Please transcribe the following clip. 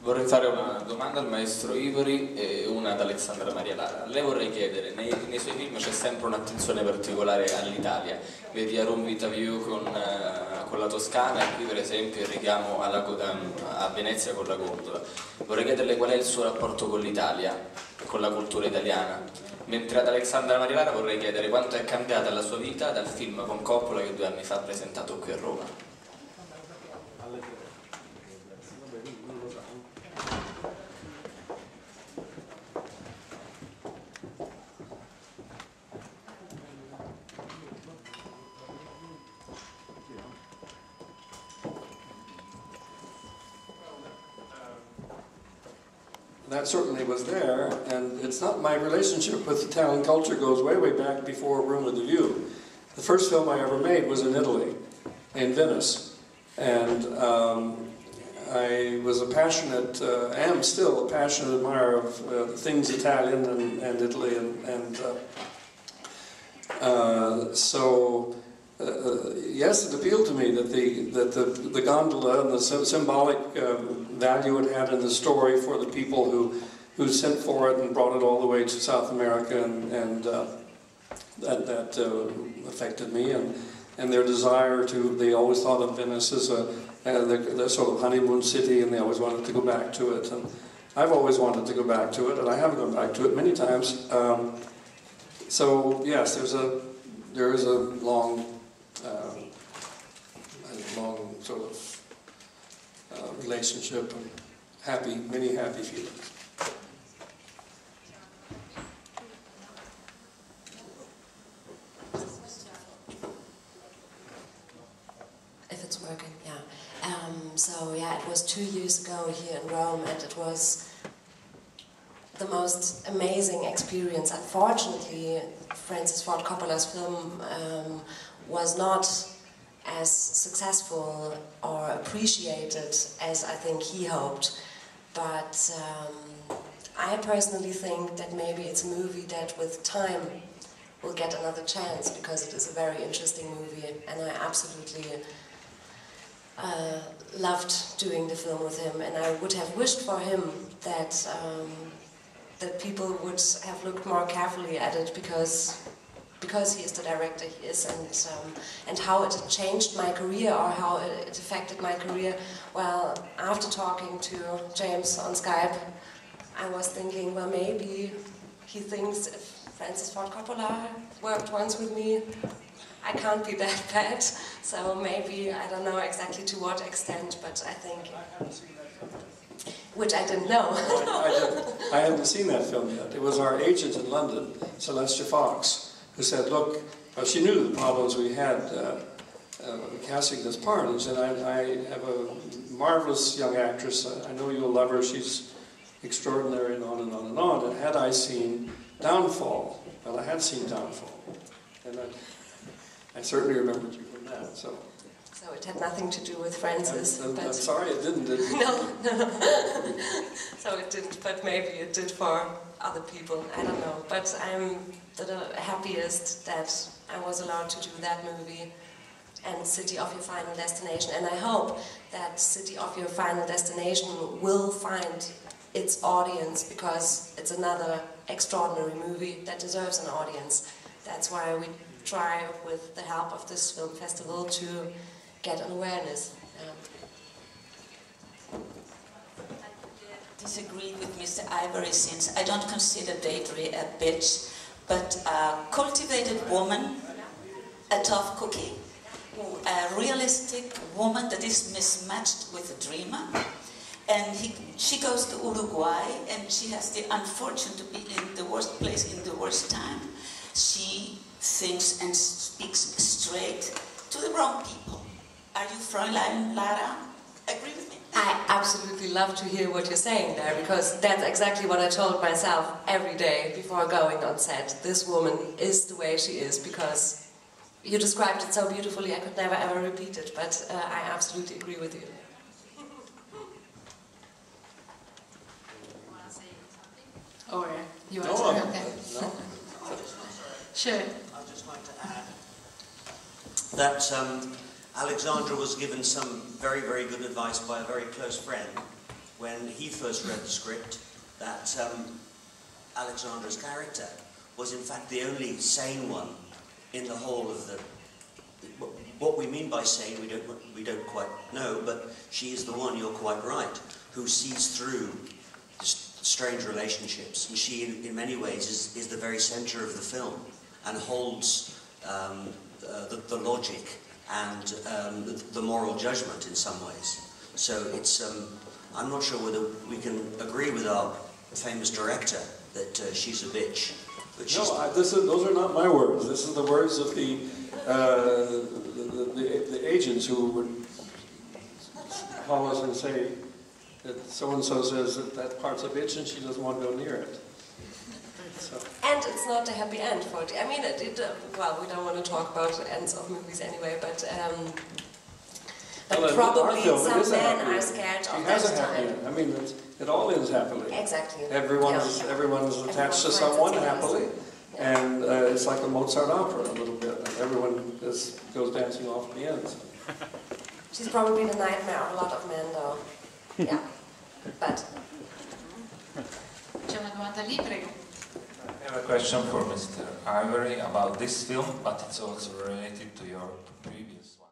Vorrei fare una domanda al maestro Ivory e una ad Alexandra Maria Lara. Lei vorrei chiedere, nei suoi film c'è sempre un'attenzione particolare all'Italia, vedi a Roma Vita View con la Toscana e qui per esempio il richiamo a Venezia con la gondola. Vorrei chiederle qual è il suo rapporto con l'Italia, con la cultura italiana, mentre ad Alexandra Maria Lara vorrei chiedere quanto è cambiata la sua vita dal film con Coppola che 2 anni fa ha presentato qui a Roma. That certainly was there, and it's not, my relationship with Italian culture goes way, way back before Room with the View. The first film I ever made was in Italy, in Venice, and I was a passionate, am still a passionate admirer of things Italian and Italy, so yes, it appealed to me that the gondola and the symbolic value it had in the story for the people who sent for it and brought it all the way to South America, and that affected me, and their desire to, they always thought of Venice as the sort of honeymoon city, and they always wanted to go back to it, and I've always wanted to go back to it, and I have gone back to it many times. So yes, there is a long sort of relationship and many happy feelings. If it's working, yeah. So yeah, it was 2 years ago here in Rome, and it was the most amazing experience. Unfortunately, Francis Ford Coppola's film was not as successful or appreciated as I think he hoped, but I personally think that maybe it's a movie that with time will get another chance, because it is a very interesting movie, and I absolutely loved doing the film with him, and I would have wished for him that that people would have looked more carefully at it, because he is the director he is, and how it changed my career, or how it affected my career. Well, after talking to James on Skype, I was thinking, well, maybe he thinks if Francis Ford Coppola worked once with me, I can't be that bad. So maybe, I don't know exactly to what extent, but I think... Which I didn't know. I hadn't seen that film yet. It was our agent in London, Celestia Fox, who said, look, well, she knew the problems we had casting this part, and said, I have a marvelous young actress, I know you'll love her, she's extraordinary, and on and on and on. And had I seen Downfall, well, I had seen Downfall, and I certainly remembered you from that, so. So it had nothing to do with Francis. I'm sorry it didn't, did it? No. So it didn't, but maybe it did for other people, I don't know. But I'm the happiest that I was allowed to do that movie, and City of Your Final Destination. And I hope that City of Your Final Destination will find its audience, because it's another extraordinary movie that deserves an audience. That's why we try, with the help of this film festival, to get an awareness. I disagree with Mr. Ivory, since I don't consider Deirdre a bitch, but a cultivated woman, a tough cookie, a realistic woman that is mismatched with a dreamer. And she goes to Uruguay, and she has the unfortune to be in the worst place in the worst time. She thinks and speaks straight to the wrong people. Are you Fräulein Lara? Agree with me? I absolutely love to hear what you're saying there, because that's exactly what I told myself every day before going on set. This woman is the way she is, because you described it so beautifully, I could never ever repeat it, but I absolutely agree with you. Or you want to say okay? No. Sure. I'd just like to add that Alexandra was given some very, very good advice by a very close friend, when he first read the script that Alexandra's character was in fact the only sane one in the whole of the... What we mean by sane, we don't quite know, but she is the one, you're quite right, who sees through strange relationships. And she, in many ways, is the very centre of the film and holds the logic and the moral judgment in some ways. So it's... I'm not sure whether we can agree with our famous director that she's a bitch. But she's those are not my words. This is the words of the agents who would call us and say that so-and-so says that part's a bitch and she doesn't want to go near it. So. And it's not a happy end for it. I mean, well, we don't want to talk about the ends of movies anyway, but probably some men are scared of that time. I mean, it all ends happily. Exactly. Everyone's attached to someone happily, and it's like a Mozart opera a little bit. And everyone goes dancing off at the end. She's probably the nightmare of a lot of men, though. Yeah, but. C'è una domanda lì, prego. I have a question for Mr. Ivory about this film, but it's also related to your previous one.